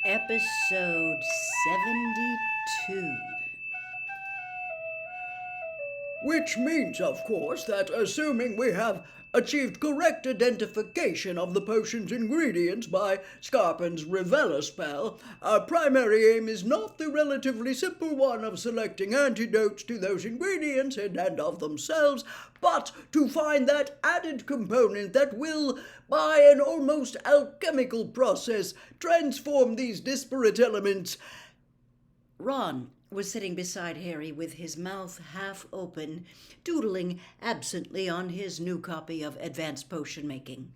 Episode 72. Which means, of course, that assuming we have achieved correct identification of the potion's ingredients by Scarpin's Reveller spell, our primary aim is not the relatively simple one of selecting antidotes to those ingredients in and of themselves, but to find that added component that will, by an almost alchemical process, transform these disparate elements. Ron was sitting beside Harry with his mouth half open, doodling absently on his new copy of Advanced Potion Making.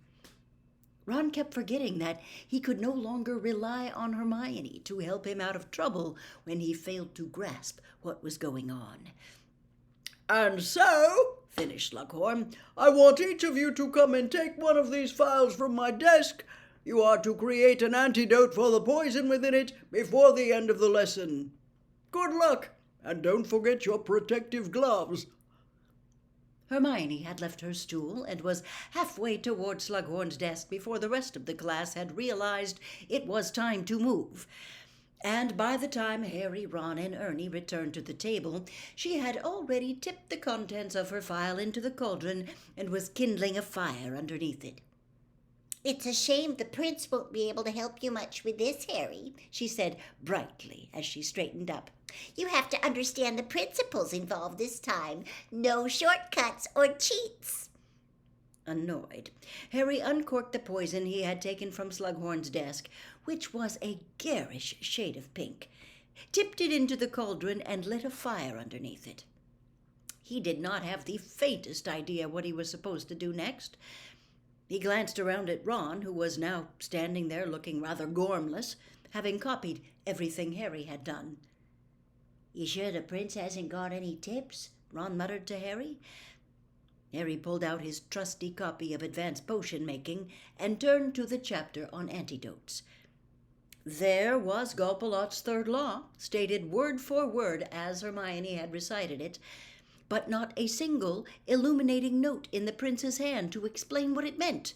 Ron kept forgetting that he could no longer rely on Hermione to help him out of trouble when he failed to grasp what was going on. "And so," finished Slughorn, "I want each of you to come and take one of these files from my desk. You are to create an antidote for the poison within it before the end of the lesson. Good luck, and don't forget your protective gloves." Hermione had left her stool and was halfway toward Slughorn's desk before the rest of the class had realized it was time to move. And by the time Harry, Ron, and Ernie returned to the table, she had already tipped the contents of her file into the cauldron and was kindling a fire underneath it. "It's a shame the prince won't be able to help you much with this, Harry," she said brightly as she straightened up. "You have to understand the principles involved this time. No shortcuts or cheats." Annoyed, Harry uncorked the poison he had taken from Slughorn's desk, which was a garish shade of pink, tipped it into the cauldron, and lit a fire underneath it. He did not have the faintest idea what he was supposed to do next. He glanced around at Ron, who was now standing there looking rather gormless, having copied everything Harry had done. "You sure the prince hasn't got any tips?" Ron muttered to Harry. Harry pulled out his trusty copy of Advanced Potion Making and turned to the chapter on antidotes. There was Gulpalot's third law, stated word for word as Hermione had recited it, but not a single illuminating note in the prince's hand to explain what it meant.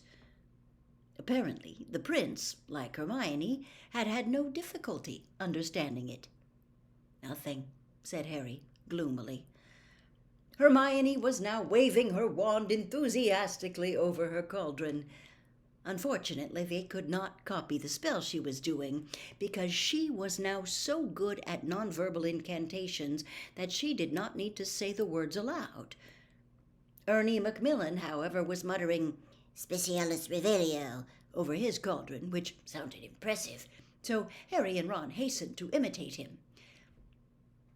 Apparently, the prince, like Hermione, had had no difficulty understanding it. "Nothing," said Harry gloomily. Hermione was now waving her wand enthusiastically over her cauldron. Unfortunately, they could not copy the spell she was doing, because she was now so good at nonverbal incantations that she did not need to say the words aloud. Ernie Macmillan, however, was muttering "Specialis Revelio" over his cauldron, which sounded impressive, so Harry and Ron hastened to imitate him.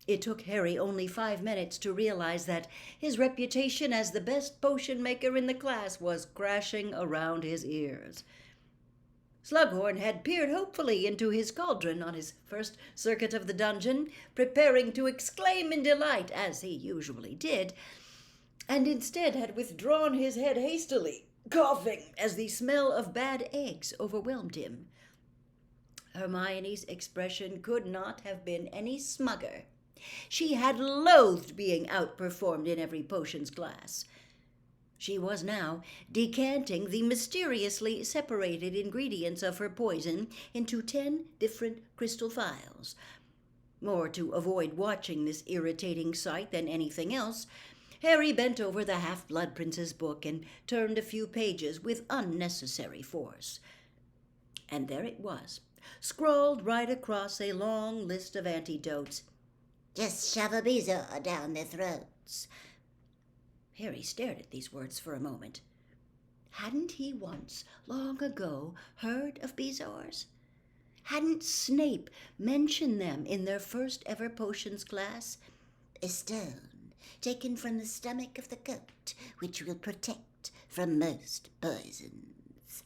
It took Harry only 5 minutes to realize that his reputation as the best potion maker in the class was crashing around his ears. Slughorn had peered hopefully into his cauldron on his first circuit of the dungeon, preparing to exclaim in delight, as he usually did, and instead had withdrawn his head hastily, coughing as the smell of bad eggs overwhelmed him. Hermione's expression could not have been any smugger. She had loathed being outperformed in every potions class. She was now decanting the mysteriously separated ingredients of her poison into 10 different crystal vials. More to avoid watching this irritating sight than anything else, Harry bent over the Half-Blood Prince's book and turned a few pages with unnecessary force. And there it was, scrawled right across a long list of antidotes. "Just shove a bezoar down their throats." Harry stared at these words for a moment. Hadn't he once, long ago, heard of bezoars? Hadn't Snape mentioned them in their first ever potions class? "A stone taken from the stomach of the goat, which will protect from most poisons."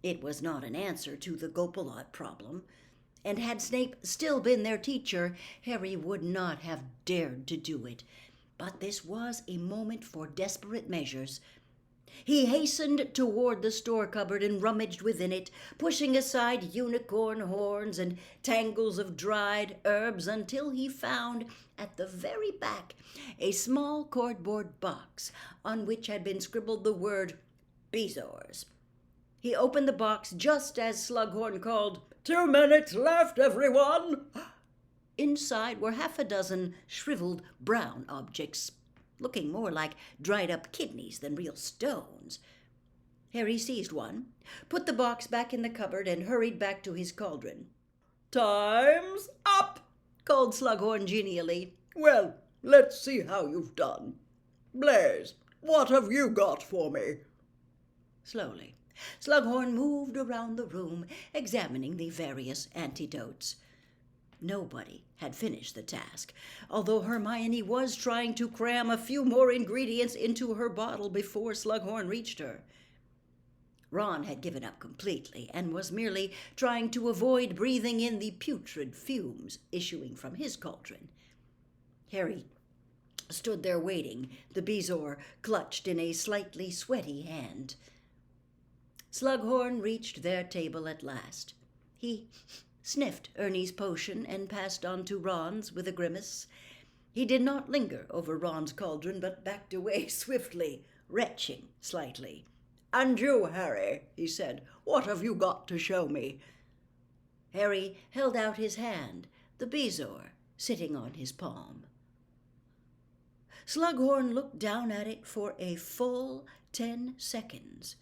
It was not an answer to the Gopalot problem, and had Snape still been their teacher, Harry would not have dared to do it. But this was a moment for desperate measures. He hastened toward the store cupboard and rummaged within it, pushing aside unicorn horns and tangles of dried herbs until he found, at the very back, a small cardboard box on which had been scribbled the word "Bezoars." He opened the box just as Slughorn called, 2 minutes left, everyone. Inside were half a dozen shriveled brown objects, looking more like dried-up kidneys than real stones. Harry seized one, put the box back in the cupboard, and hurried back to his cauldron. Time's up, Called Slughorn genially. Well, let's see how you've done. Blaze, what have you got for me? Slowly, Slughorn moved around the room, examining the various antidotes. Nobody had finished the task, although Hermione was trying to cram a few more ingredients into her bottle before Slughorn reached her. Ron had given up completely and was merely trying to avoid breathing in the putrid fumes issuing from his cauldron. Harry stood there waiting, the bezoar clutched in a slightly sweaty hand. Slughorn reached their table at last. He sniffed Ernie's potion and passed on to Ron's with a grimace. He did not linger over Ron's cauldron, but backed away swiftly, retching slightly. And you, Harry, he said, what have you got to show me? Harry held out his hand, the bezoar sitting on his palm. Slughorn looked down at it for a full 10 seconds.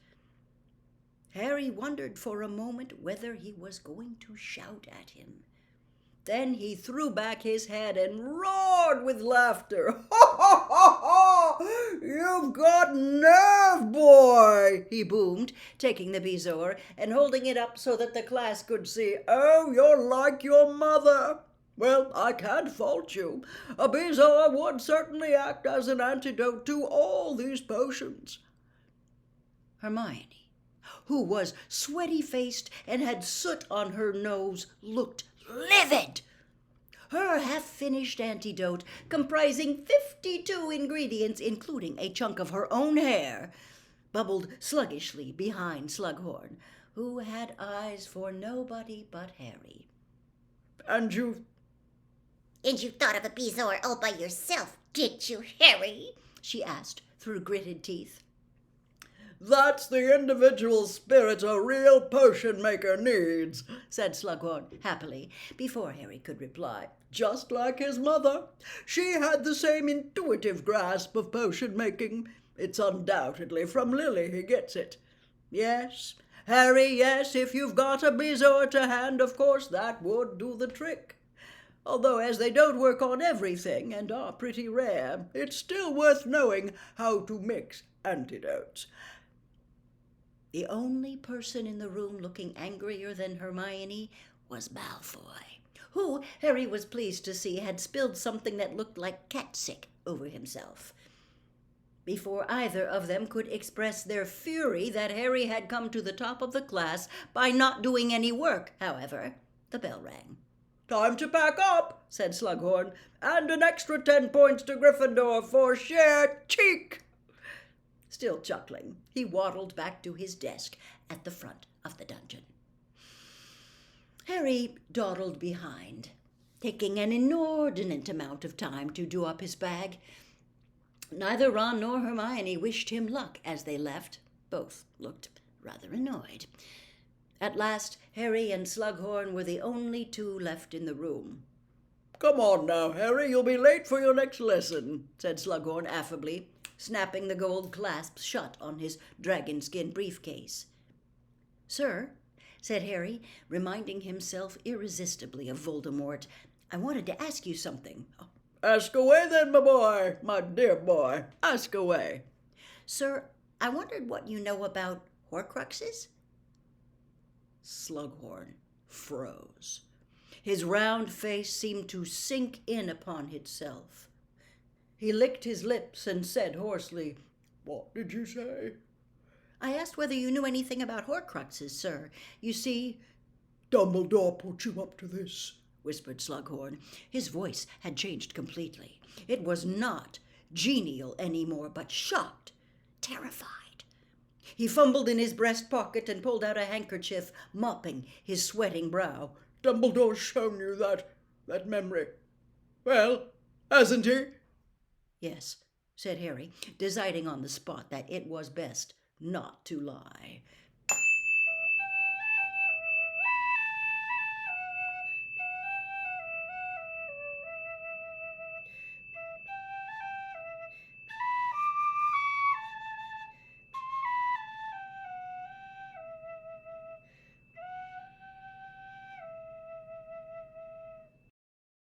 Harry wondered for a moment whether he was going to shout at him. Then he threw back his head and roared with laughter. "Ha, ha, ha, ha! You've got nerve, boy!" he boomed, taking the bezoar and holding it up so that the class could see. "Oh, you're like your mother. Well, I can't fault you. A bezoar would certainly act as an antidote to all these potions." Hermione, who was sweaty-faced and had soot on her nose, looked livid. Her half-finished antidote, comprising 52 ingredients, including a chunk of her own hair, bubbled sluggishly behind Slughorn, who had eyes for nobody but Harry. And you thought of a bezoar all by yourself, did you, Harry?" she asked through gritted teeth. "That's the individual spirit a real potion maker needs," said Slughorn happily, before Harry could reply. "Just like his mother. She had the same intuitive grasp of potion making. It's undoubtedly from Lily he gets it. Yes, Harry, yes, if you've got a bezoar to hand, of course that would do the trick. Although as they don't work on everything and are pretty rare, it's still worth knowing how to mix antidotes." The only person in the room looking angrier than Hermione was Malfoy, who, Harry was pleased to see, had spilled something that looked like catsick over himself. Before either of them could express their fury that Harry had come to the top of the class by not doing any work, however, the bell rang. "Time to pack up," said Slughorn, "and an extra 10 points to Gryffindor for sheer cheek." Still chuckling, he waddled back to his desk at the front of the dungeon. Harry dawdled behind, taking an inordinate amount of time to do up his bag. Neither Ron nor Hermione wished him luck as they left. Both looked rather annoyed. At last, Harry and Slughorn were the only two left in the room. "Come on now, Harry, you'll be late for your next lesson," said Slughorn affably, snapping the gold clasps shut on his dragon-skin briefcase. "Sir," said Harry, reminding himself irresistibly of Voldemort, "I wanted to ask you something." "Ask away then, my boy, my dear boy, ask away." "Sir, I wondered what you know about Horcruxes?" Slughorn froze. His round face seemed to sink in upon itself. He licked his lips and said hoarsely, "What did you say?" "I asked whether you knew anything about Horcruxes, sir. You see—" "Dumbledore put you up to this," whispered Slughorn. His voice had changed completely. It was not genial any more, but shocked, terrified. He fumbled in his breast pocket and pulled out a handkerchief, mopping his sweating brow. "Dumbledore's shown you that memory. Well, hasn't he?" "Yes," said Harry, deciding on the spot that it was best not to lie.